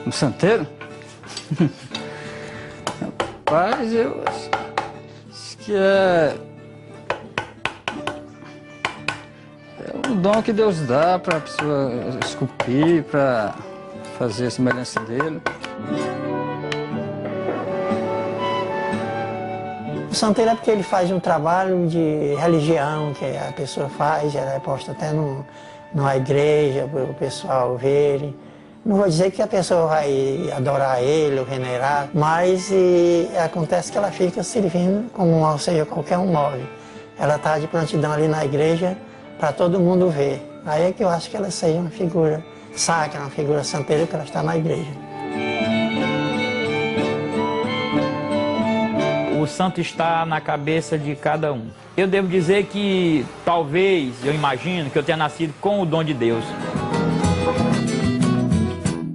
Um santeiro? Rapaz, eu acho que é um dom que Deus dá para a pessoa esculpir, para fazer a semelhança dele. O santeiro é porque ele faz um trabalho de religião, que a pessoa faz, ela é posta até numa igreja, para o pessoal ver. Não vou dizer que a pessoa vai adorar ele ou venerar, mas acontece que ela fica servindo como, ou seja, qualquer um move. Ela está de prontidão ali na igreja para todo mundo ver. Aí é que eu acho que ela seja uma figura sacra, uma figura santeira, porque ela está na igreja. O santo está na cabeça de cada um. Eu devo dizer que talvez, eu imagino, que eu tenha nascido com o dom de Deus.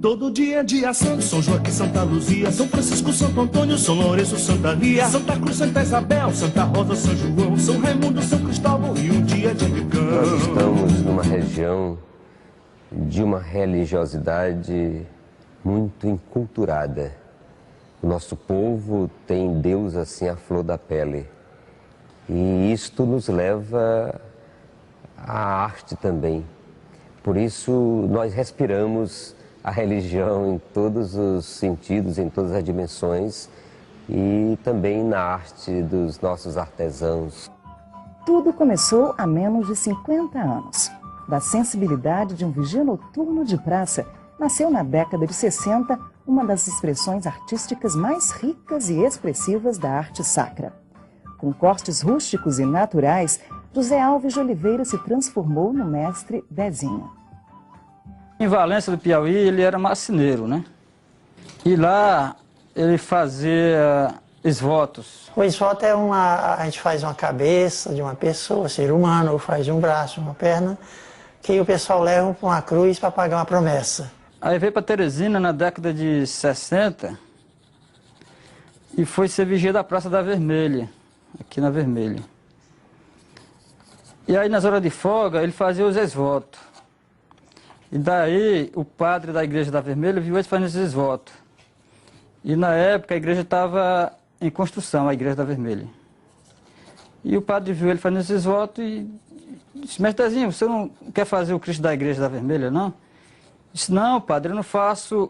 Todo dia é dia santo, São Joaquim, Santa Luzia, São Francisco, Santo Antônio, São Lourenço, Santa Lia, Santa Cruz, Santa Isabel, Santa Rosa, São João, São Raimundo, São Cristóvão e um dia de Anglicano. Nós estamos numa região de uma religiosidade muito enculturada. O nosso povo tem Deus assim à flor da pele. E isto nos leva à arte também. Por isso nós respiramos a religião em todos os sentidos, em todas as dimensões e também na arte dos nossos artesãos. Tudo começou há menos de 50 anos. Da sensibilidade de um vigia noturno de praça, nasceu na década de 60 uma das expressões artísticas mais ricas e expressivas da arte sacra. Com cortes rústicos e naturais, José Alves de Oliveira se transformou no mestre Bezinho. Em Valença do Piauí, ele era marceneiro, né? E lá ele fazia esvotos. O esvoto é a gente faz uma cabeça de uma pessoa, ser humano, ou faz um braço, uma perna, que o pessoal leva para uma cruz para pagar uma promessa. Aí veio para Teresina na década de 60 e foi ser vigia da Praça da Vermelha, aqui na Vermelha. E aí nas horas de folga ele fazia os esvotos. E daí o padre da Igreja da Vermelha viu ele fazendo esses esvotos. E na época a igreja estava em construção, a Igreja da Vermelha. E o padre viu ele fazendo esses esvotos e disse: Mestrezinho, você não quer fazer o Cristo da Igreja da Vermelha, não? Disse: não, padre, eu não faço,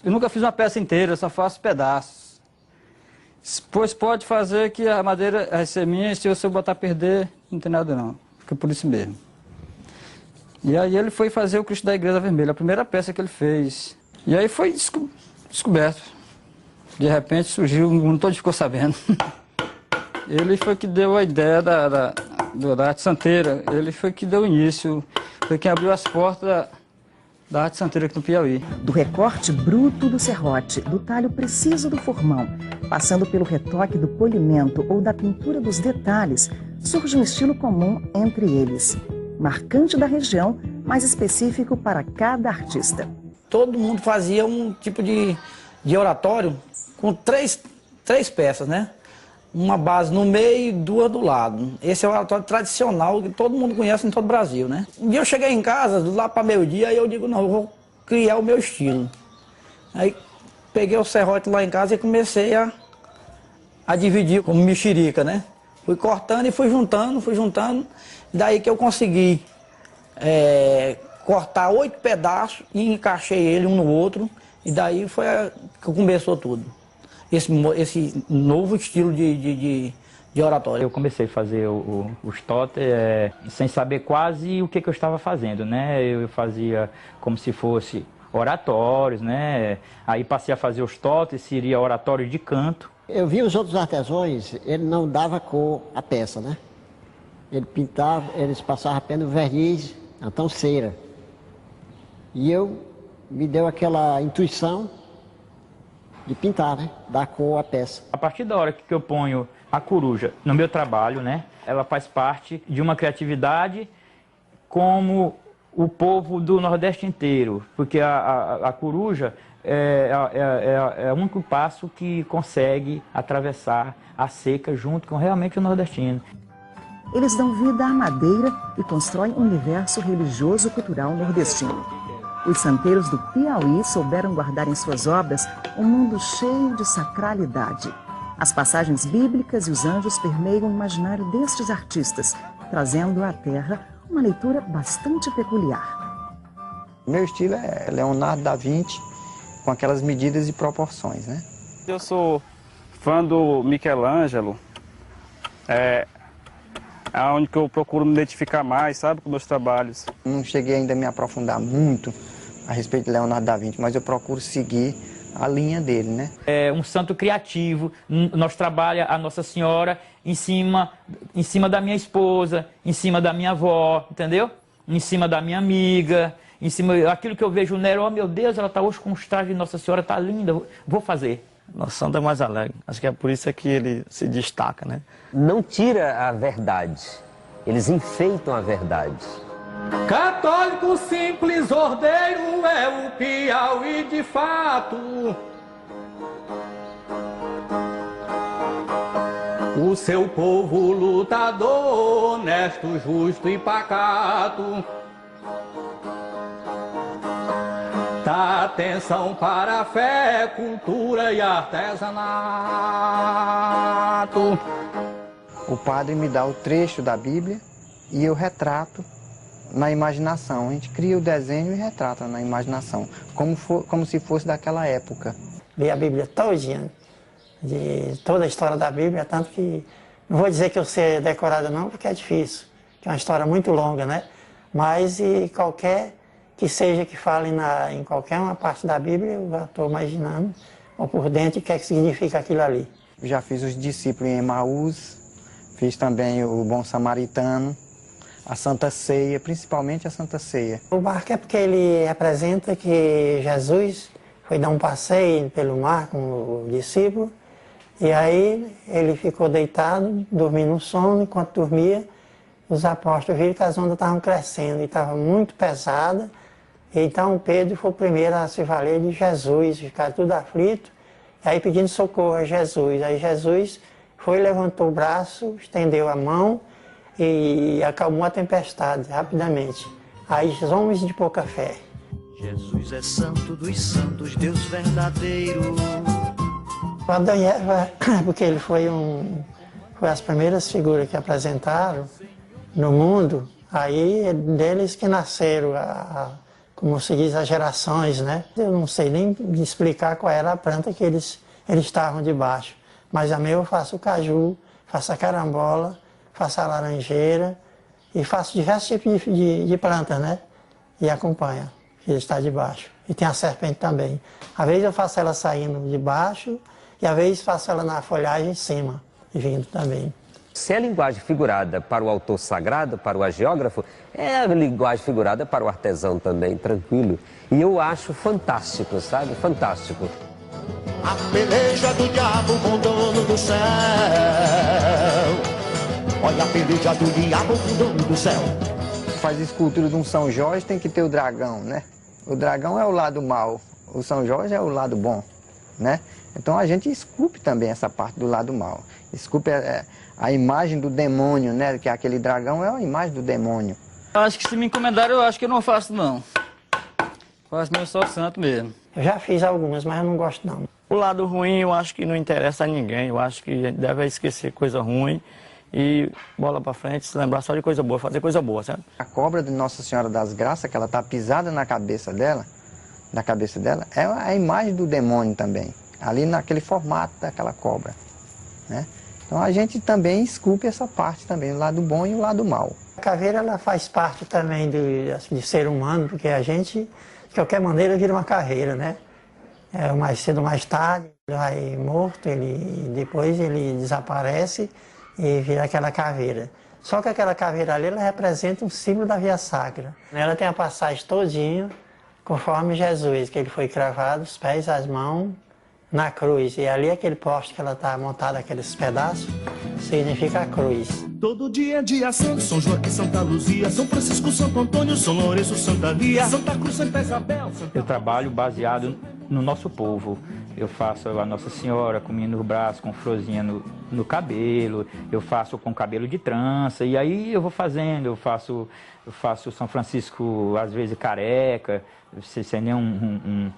eu nunca fiz uma peça inteira, eu só faço pedaços. Disse: pois pode fazer que a madeira vai ser minha, e se você botar a perder, não tem nada não, fica por isso mesmo. E aí ele foi fazer o Cristo da Igreja Vermelha, a primeira peça que ele fez. E aí foi descoberto. De repente surgiu, o mundo todo ficou sabendo. Ele foi que deu a ideia da arte santeira, ele foi que deu início, foi quem abriu as portas da arte santeira aqui no Piauí. Do recorte bruto do serrote, do talho preciso do formão, passando pelo retoque do polimento ou da pintura dos detalhes, surge um estilo comum entre eles, marcante da região, mas específico para cada artista. Todo mundo fazia um tipo de oratório com três peças, né? Uma base no meio e duas do lado. Esse é o oratório tradicional que todo mundo conhece em todo o Brasil, né? Um dia eu cheguei em casa, lá para meio-dia, e eu digo: não, eu vou criar o meu estilo. Aí peguei o serrote lá em casa e comecei a dividir como mexerica, né? Fui cortando e fui juntando. Daí que eu consegui cortar 8 pedaços e encaixei ele um no outro. E daí foi que começou tudo. Esse novo estilo de oratório. Eu comecei a fazer os totem sem saber quase o que eu estava fazendo, né? Eu fazia como se fosse oratórios, né? Aí passei a fazer os totem, seria oratório de canto. Eu vi os outros artesãos, ele não dava cor à peça, né? Ele pintava, eles passavam apenas verniz, então cera. E me deu aquela intuição de pintar, né? Dar cor à peça. A partir da hora que eu ponho a coruja no meu trabalho, né? Ela faz parte de uma criatividade como o povo do Nordeste inteiro, porque a coruja é o único passo que consegue atravessar a seca junto com realmente o nordestino. Eles dão vida à madeira e constroem um universo religioso-cultural nordestino. Os santeiros do Piauí souberam guardar em suas obras um mundo cheio de sacralidade. As passagens bíblicas e os anjos permeiam o imaginário destes artistas, trazendo à terra uma leitura bastante peculiar. Meu estilo é Leonardo da Vinci, com aquelas medidas e proporções, né? Eu sou fã do Michelangelo, é onde que eu procuro me identificar mais, sabe, com meus trabalhos. Não cheguei ainda a me aprofundar muito a respeito de Leonardo da Vinci, mas eu procuro seguir a linha dele, né? É um santo criativo. Nós trabalhamos a Nossa Senhora em cima da minha esposa, em cima da minha avó, entendeu? Em cima da minha amiga, em cima aquilo que eu vejo nela, oh meu Deus, ela está hoje com os trajes de Nossa Senhora, está linda, vou fazer. Nosso santo é mais alegre. Acho que é por isso que ele se destaca, né? Não tira a verdade, eles enfeitam a verdade. Católico simples ordeiro é o Piauí de fato. O seu povo lutador, honesto, justo e pacato. Dá atenção para a fé, cultura e artesanato. O padre me dá o trecho da Bíblia e eu retrato na imaginação. A gente cria o desenho e retrata na imaginação, como se fosse daquela época. Li a Bíblia todinha, de toda a história da Bíblia, tanto que não vou dizer que eu sei decorada não, porque é difícil, que é uma história muito longa, né? Mas e qualquer que seja que fale em qualquer uma parte da Bíblia, eu já estou imaginando, ou por dentro, o que é que significa aquilo ali. Eu já fiz os discípulos em Emaús, fiz também o Bom Samaritano, a Santa Ceia, principalmente a Santa Ceia. O barco é porque ele representa que Jesus foi dar um passeio pelo mar com o discípulo, e aí ele ficou deitado, dormindo no sono, enquanto dormia, os apóstolos viram que as ondas estavam crescendo e estava muito pesada. Então Pedro foi o primeiro a se valer de Jesus, ficar tudo aflito, e aí pedindo socorro a Jesus. Aí Jesus foi, levantou o braço, estendeu a mão e acalmou a tempestade rapidamente. Aí os homens de pouca fé. Jesus é santo dos santos, Deus verdadeiro. O Adão e Eva, porque ele foi as primeiras figuras que apresentaram no mundo, aí deles que nasceram, como se diz, as gerações, né? Eu não sei nem explicar qual era a planta que eles estavam debaixo, mas a minha eu faço o caju, faço a carambola, faço a laranjeira e faço diversos tipos de plantas, né? E acompanha, que está debaixo. E tem a serpente também. Às vezes eu faço ela saindo de baixo e às vezes faço ela na folhagem em cima, e vindo também. Se é linguagem figurada para o autor sagrado, para o hagiógrafo, é a linguagem figurada para o artesão também, tranquilo. E eu acho fantástico, sabe? Fantástico. A peleja do diabo com o dono do céu. Olha a peleja do diabo com o dono do céu. Faz escultura de um São Jorge, tem que ter o dragão, né? O dragão é o lado mau, o São Jorge é o lado bom, né? Então a gente esculpe também essa parte do lado mau. Esculpe a imagem do demônio, né? Que aquele dragão é a imagem do demônio. Eu acho que se me encomendarem, eu acho que eu não faço não. Faço mesmo só santo mesmo. Eu já fiz algumas, mas eu não gosto não. O lado ruim eu acho que não interessa a ninguém. Eu acho que a gente deve esquecer coisa ruim e bola pra frente, se lembrar só de coisa boa, fazer coisa boa, certo? A cobra de Nossa Senhora das Graças, que ela tá pisada na cabeça dela, é a imagem do demônio também. Ali naquele formato daquela cobra, né? Então a gente também esculpe essa parte também, o lado bom e o lado mau. A caveira ela faz parte também de ser humano, porque a gente, de qualquer maneira, vira uma caveira, né? Mais cedo ou mais tarde, ele vai morto, depois ele desaparece e vira aquela caveira. Só que aquela caveira ali, ela representa um símbolo da via sacra. Ela tem a passagem todinha, conforme Jesus, que ele foi cravado, os pés, as mãos, na cruz. E ali aquele poste que ela está montada, aqueles pedaços, significa a cruz. Todo dia é dia santo, São Joaquim, Santa Luzia, São Francisco, Santo Antônio, São Lourenço, Santa Lia, Santa Cruz, Santa Isabel, Santa... Eu trabalho baseado no nosso povo. Eu faço a Nossa Senhora com menino no braço, com florzinha no cabelo, eu faço com cabelo de trança, e aí eu vou fazendo, eu faço São Francisco, às vezes, careca, sem nenhum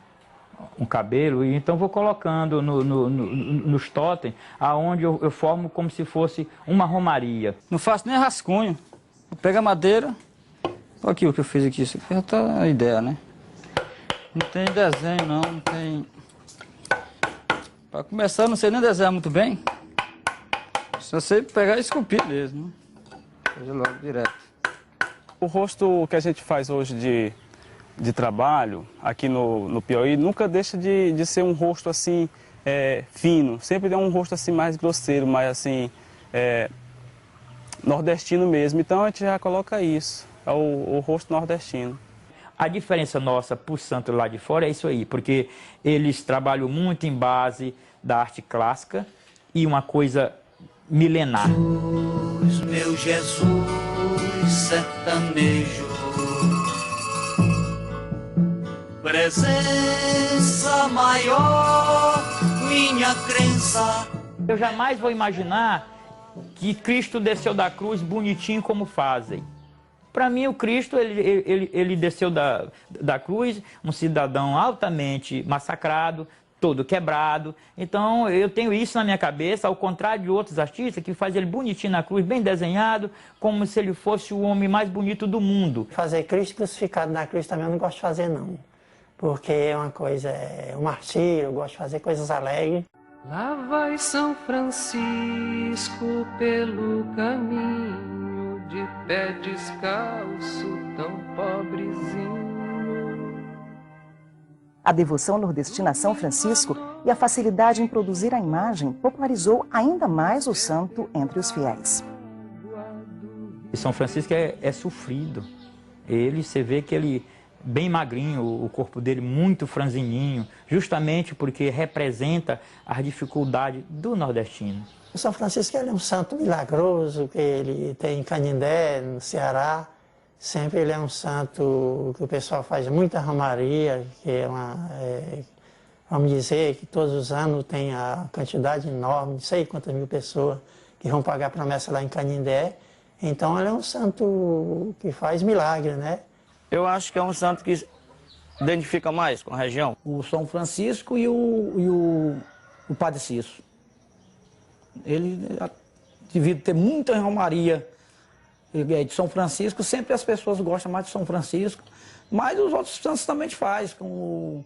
um cabelo, e então vou colocando nos totens, aonde eu formo como se fosse uma romaria. Não faço nem rascunho. Eu pego a madeira, olha aqui o que eu fiz aqui, isso aqui já tá a ideia, né? Não tem desenho não tem... Para começar, eu não sei nem desenhar muito bem. Só sei pegar e esculpir mesmo, né? Fazer logo direto. O rosto que a gente faz hoje de trabalho aqui no Piauí nunca deixa de ser um rosto assim fino. Sempre é um rosto assim mais grosseiro, mais assim nordestino mesmo. Então a gente já coloca isso, é o rosto nordestino. A diferença nossa para o santo lá de fora é isso aí, porque eles trabalham muito em base da arte clássica e uma coisa milenar. Meu Jesus sertanejo, presença maior, minha crença. Eu jamais vou imaginar que Cristo desceu da cruz bonitinho como fazem. Para mim, o Cristo, ele desceu da cruz, um cidadão altamente massacrado, todo quebrado. Então, eu tenho isso na minha cabeça, ao contrário de outros artistas que fazem ele bonitinho na cruz, bem desenhado, como se ele fosse o homem mais bonito do mundo. Fazer Cristo crucificado na cruz também eu não gosto de fazer, não. Porque é uma coisa, é um martírio, eu gosto de fazer coisas alegres. Lá vai São Francisco pelo caminho, de pé descalço, tão pobrezinho. A devoção nordestina a São Francisco e a facilidade em produzir a imagem popularizou ainda mais o santo entre os fiéis. E São Francisco é sofrido. Você vê que ele bem magrinho, o corpo dele muito franzininho, justamente porque representa a dificuldade do nordestino. O São Francisco ele é um santo milagroso, que ele tem em Canindé, no Ceará. Sempre ele é um santo que o pessoal faz muita romaria, que vamos dizer que todos os anos tem a quantidade enorme, não sei quantas mil pessoas que vão pagar promessa lá em Canindé. Então ele é um santo que faz milagre, né? Eu acho que é um santo que identifica mais com a região. O São Francisco e o Padre Cícero. Ele devido ter muita romaria de São Francisco, sempre as pessoas gostam mais de São Francisco, mas os outros santos também faz, como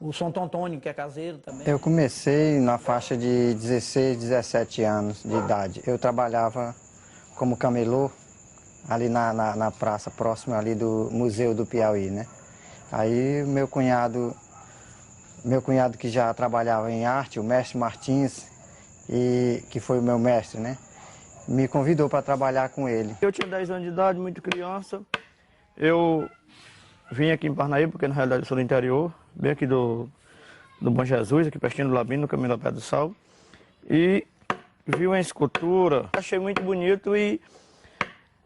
o Santo Antônio, que é caseiro também. Eu comecei na faixa de 16, 17 anos de idade. Eu trabalhava como camelô ali na praça, próxima ali do Museu do Piauí, né? Aí meu cunhado que já trabalhava em arte, o mestre Martins, que foi o meu mestre, né? Me convidou para trabalhar com ele. Eu tinha 10 anos de idade, muito criança. Eu vim aqui em Parnaíba, porque na realidade eu sou do interior, bem aqui do Bom Jesus, aqui pertinho do Labino, no caminho da Pedra do Sal. E vi uma escultura, achei muito bonito e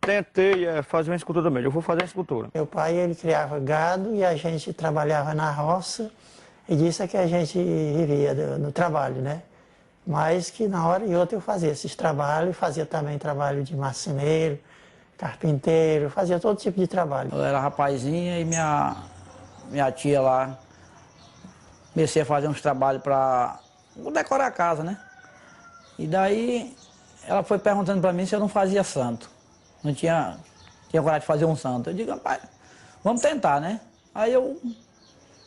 tentei fazer uma escultura também. Eu vou fazer uma escultura. Meu pai, ele criava gado e a gente trabalhava na roça, e disso é que a gente vivia no trabalho, né? Mas que na hora e outra eu fazia esses trabalhos, fazia também trabalho de marceneiro, carpinteiro, fazia todo tipo de trabalho. Eu era rapazinha e minha tia lá, comecei a fazer uns trabalhos para decorar a casa, né? E daí ela foi perguntando para mim se eu não fazia santo. Não tinha coragem de fazer um santo. Eu digo, rapaz, vamos tentar, né? Aí eu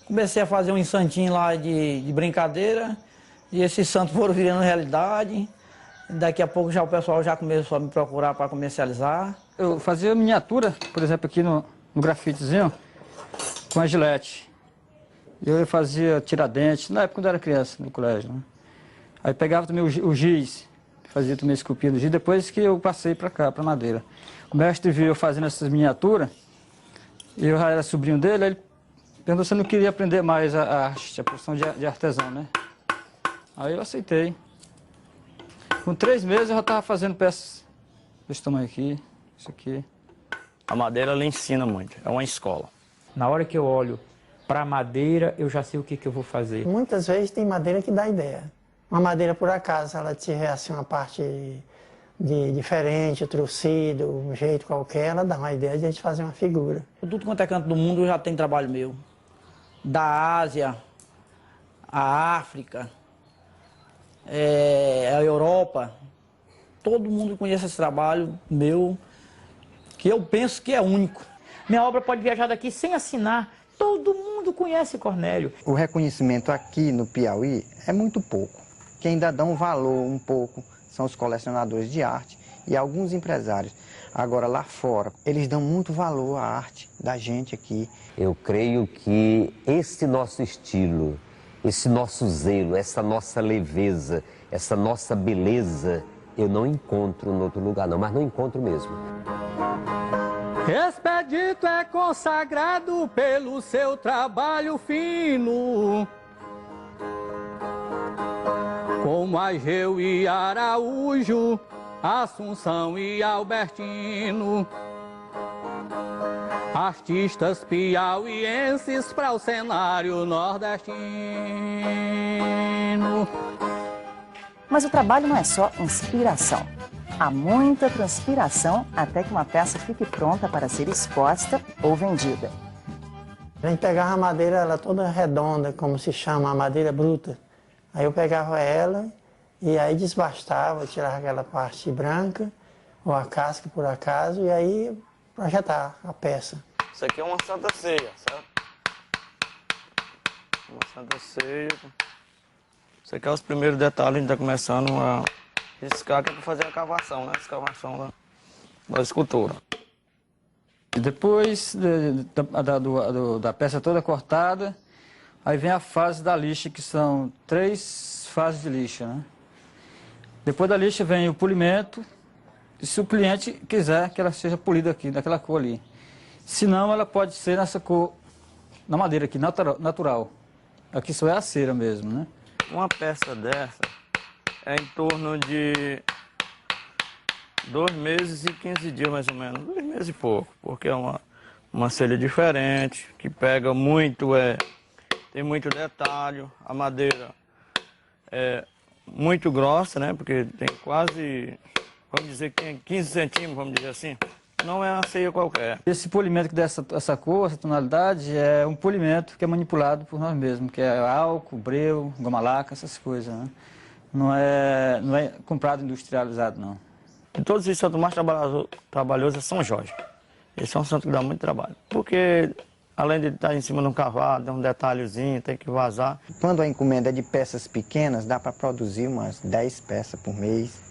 comecei a fazer um santinho lá de brincadeira, e esses santos foram virando realidade. Daqui a pouco o pessoal já começou a me procurar para comercializar. Eu fazia miniatura, por exemplo, aqui no grafitezinho, com a gilete. Eu fazia tiradentes, na época quando eu era criança, no colégio, né? Aí pegava também o giz, fazia também esculpia do giz, depois que eu passei para cá, para madeira. O mestre viu eu fazendo essas miniaturas, e eu já era sobrinho dele, aí ele perguntou se eu não queria aprender mais a arte, a profissão de artesão, né? Aí eu aceitei. Com 3 meses eu já estava fazendo peças desse tamanho aqui, isso aqui. A madeira ela ensina muito, é uma escola. Na hora que eu olho para madeira, eu já sei o que eu vou fazer. Muitas vezes tem madeira que dá ideia. Uma madeira, por acaso, ela tiver assim, uma parte diferente, trucido, um jeito qualquer, ela dá uma ideia de a gente fazer uma figura. Tudo quanto é canto do mundo já tem trabalho meu. Da Ásia, a África, a Europa. Todo mundo conhece esse trabalho meu, que eu penso que é único. Minha obra pode viajar daqui sem assinar. Todo mundo conhece Cornélio. O reconhecimento aqui no Piauí é muito pouco. Quem ainda dá um valor um pouco são os colecionadores de arte e alguns empresários. Agora, lá fora, eles dão muito valor à arte da gente aqui. Eu creio que esse nosso estilo, esse nosso zelo, essa nossa leveza, essa nossa beleza, eu não encontro em outro lugar não, mas não encontro mesmo. Expedito é consagrado pelo seu trabalho fino, como Ageu e Araújo, Assunção e Albertino, artistas piauienses para o cenário nordestino. Mas o trabalho não é só inspiração. Há muita transpiração até que uma peça fique pronta para ser exposta ou vendida. A gente pegava a madeira ela toda redonda, como se chama, a madeira bruta. Aí eu pegava ela e aí desbastava, tirava aquela parte branca, ou a casca por acaso, e aí projetar a peça. Isso aqui é uma Santa Ceia, certo? Uma Santa Ceia. Isso aqui é os primeiros detalhes, a gente está começando a riscar, que é para fazer a cavação, né? A escavação da escultura. Depois da peça toda cortada, aí vem a fase da lixa, que são 3 fases de lixa, né? Depois da lixa vem o polimento, e se o cliente quiser que ela seja polida aqui, daquela cor ali. Se não, ela pode ser nessa cor, na madeira aqui, natural. Aqui só é a cera mesmo, né? Uma peça dessa é em torno de 2 meses e 15 dias, mais ou menos. 2 meses e pouco, porque é uma celha diferente, que pega muito, tem muito detalhe. A madeira é muito grossa, né? Porque tem quase, vamos dizer que tem 15 centímetros, vamos dizer assim. Não é uma ceia qualquer. Esse polimento que dá essa cor, essa tonalidade, é um polimento que é manipulado por nós mesmos, que é álcool, breu, goma laca, essas coisas, né? Não é comprado industrializado, não. De todos os santos mais trabalhosos é São Jorge. Esse é um santo que dá muito trabalho. Porque, além de estar em cima de um cavalo, tem um detalhezinho, tem que vazar. Quando a encomenda é de peças pequenas, dá para produzir umas 10 peças por mês,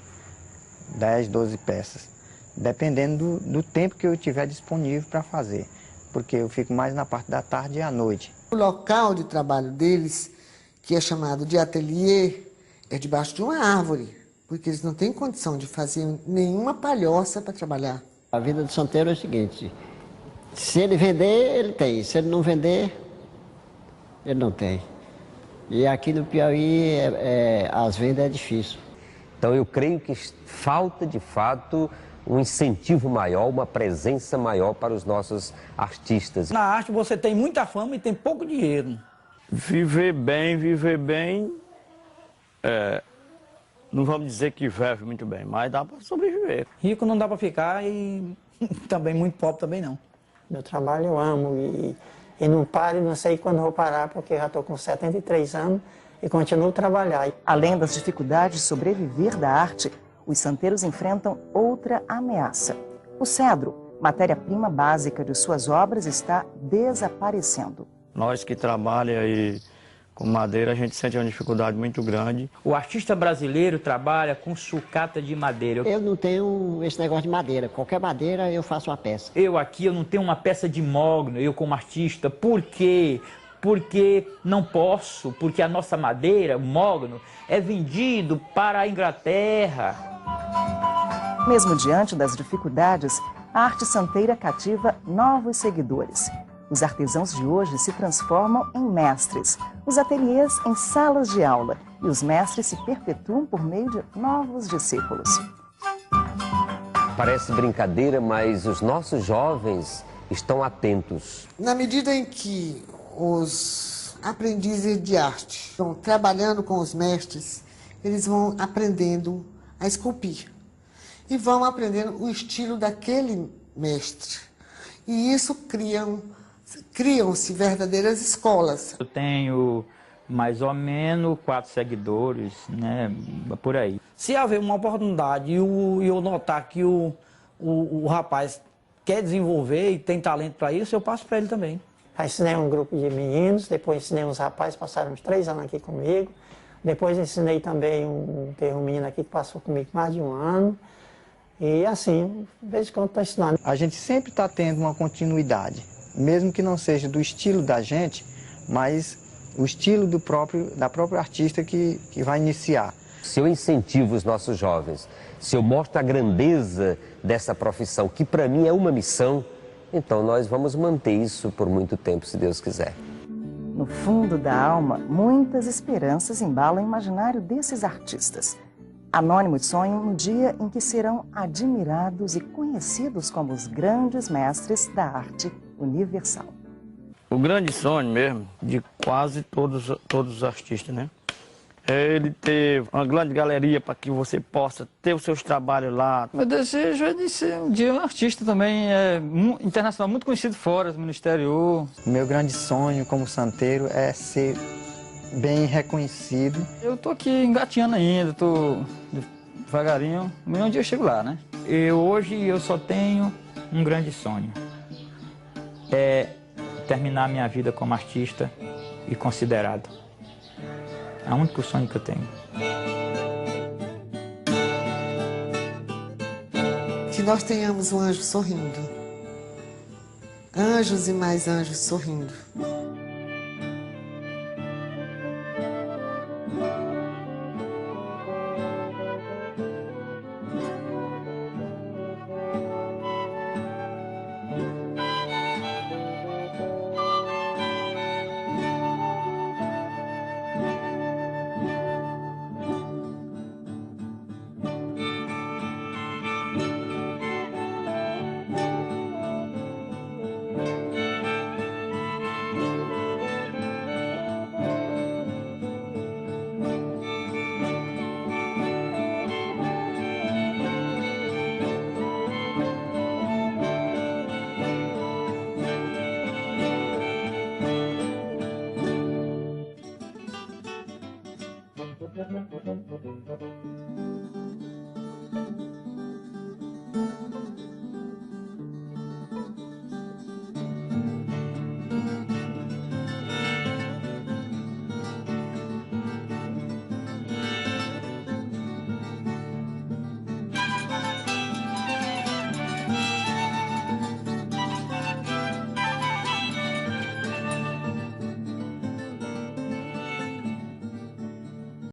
10, 12 peças. Dependendo do tempo que eu tiver disponível para fazer, porque eu fico mais na parte da tarde e à noite. O local de trabalho deles, que é chamado de ateliê, é debaixo de uma árvore, porque eles não têm condição de fazer nenhuma palhoça para trabalhar. A vida do santeiro é o seguinte, se ele vender, ele tem, se ele não vender, ele não tem. E aqui no Piauí, as vendas é difícil. Então eu creio que falta de fato um incentivo maior, uma presença maior para os nossos artistas. Na arte você tem muita fama e tem pouco dinheiro. Viver bem, não vamos dizer que vive muito bem, mas dá para sobreviver. Rico não dá para ficar e também muito pobre também não. Meu trabalho eu amo e não paro e não sei quando vou parar, porque eu já estou com 73 anos e continuo a trabalhar. Além das dificuldades de sobreviver da arte, os santeiros enfrentam outra ameaça. O cedro, matéria-prima básica de suas obras, está desaparecendo. Nós que trabalhamos aí com madeira, a gente sente uma dificuldade muito grande. O artista brasileiro trabalha com sucata de madeira. Eu não tenho esse negócio de madeira. Qualquer madeira eu faço uma peça. Eu não tenho uma peça de mogno, eu como artista. Por quê? Porque não posso, porque a nossa madeira, o mogno, é vendido para a Inglaterra. Mesmo diante das dificuldades, a arte santeira cativa novos seguidores. Os artesãos de hoje se transformam em mestres, os ateliês em salas de aula e os mestres se perpetuam por meio de novos discípulos. Parece brincadeira, mas os nossos jovens estão atentos. Na medida em que os aprendizes de arte. Então, trabalhando com os mestres, eles vão aprendendo a esculpir e vão aprendendo o estilo daquele mestre. E isso criam-se verdadeiras escolas. Eu tenho mais ou menos 4 seguidores, né, por aí. Se haver uma oportunidade e eu notar que o rapaz quer desenvolver e tem talento para isso, eu passo para ele também. Aí ensinei um grupo de meninos, depois ensinei uns rapazes, passaram uns 3 anos aqui comigo. Depois ensinei também teve um menino aqui que passou comigo mais de 1 ano. E assim, de vez em quando estou ensinando. A gente sempre está tendo uma continuidade, mesmo que não seja do estilo da gente, mas o estilo da própria artista que vai iniciar. Se eu incentivo os nossos jovens, se eu mostro a grandeza dessa profissão, que para mim é uma missão, então nós vamos manter isso por muito tempo, se Deus quiser. No fundo da alma, muitas esperanças embalam o imaginário desses artistas. Anônimos sonham no dia em que serão admirados e conhecidos como os grandes mestres da arte universal. O grande sonho mesmo de quase todos os artistas, né? É ele ter uma grande galeria para que você possa ter os seus trabalhos lá. Meu desejo é de ser um dia um artista também internacional, muito conhecido fora do exterior. O meu grande sonho como santeiro é ser bem reconhecido. Eu tô aqui engatinhando ainda, tô devagarinho, mas um dia eu chego lá, né? Hoje eu só tenho um grande sonho. É terminar minha vida como artista e considerado. É o único sonho que eu tenho. Que nós tenhamos um anjo sorrindo. Anjos e mais anjos sorrindo.